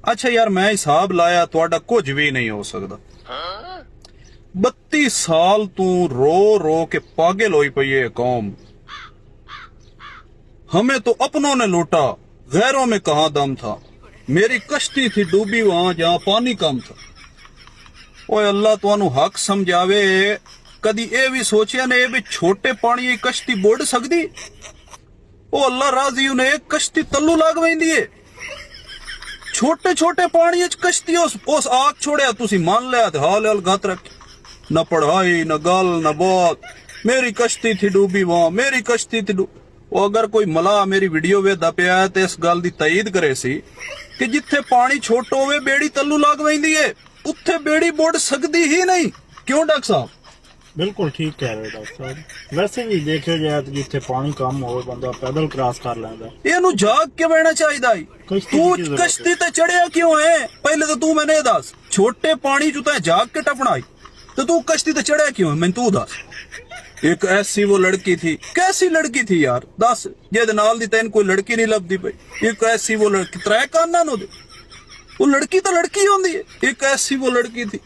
अच्छा यार मैं हिसाब लाया तुहाडा कुछ भी नहीं हो सकता। 32 साल तू रो रो के पागल होई पई है कौम। हमें तो अपनों ने लूटा, गैरों में कहाँ दम था। मेरी कश्ती थी डूबी वहां जहां पानी कम था। ओए अल्लाह तुहानू हक समझावे। कदी ये भी सोचिया ने भी छोटे पानी की कश्ती बुड़ सकदी? ओ अल्लाह राजी ने एक कश्ती तल्लू लाग वैंदी है। छोटे छोटे पानी च कश्ती उस आग छोड़िया तुसी मान लिया ते हाल हाल गत रख। न पढ़ाई न गल न बात। मेरी कश्ती थी डूबी वहां, मेरी कश्ती थी वो अगर कोई मला मेरी वीडियो वेखदा पिया है ते इस गल दी तईद करे सी कि जिथे पानी छोटो होवे बेड़ी तल्लू लाग वैंदी है, उत्थे बेड़ी बुड़ सकदी ही नहीं। क्यों डॉक्टर साहब? बिल्कुल ठीक कह रहे हो डॉक्टर साहब। वैसे भी देखियो जाए तो जिथे पानी कम हो बंदा पैदल क्रॉस कर लेंदा। ਇਹਨੂੰ ਜਾਗ ਕੇ ਬਹਿਣਾ ਚਾਹੀਦਾ ਈ। ਤੂੰ ਕਸ਼ਤੀ ਤੇ ਚੜਿਆ ਕਿਉਂ ਹੈ? ਪਹਿਲੇ ਤਾਂ ਤੂੰ ਮੈਨੂੰ ਇਹ ਦੱਸ। ਛੋਟੇ ਪਾਣੀ ਚ ਤਾਂ ਜਾਗ ਕੇ ਟਪਣਾ ਈ ਤੇ ਤੂੰ ਕਸ਼ਤੀ ਤੇ ਚੜਿਆ ਕਿਉਂ ਹੈ? ਮੈਨੂੰ ਤੂੰ ਦੱਸ। एक ऐसी वो लड़की थी, कैसी लड़की थी यार दस, जेद नाल दी तैन कोई लड़की नहीं लभदी पई। एक ऐसी वो लड़की त्रै काना नो दे, वो लड़की तो लड़की होंदी है। एक ऐसी वो लड़की थी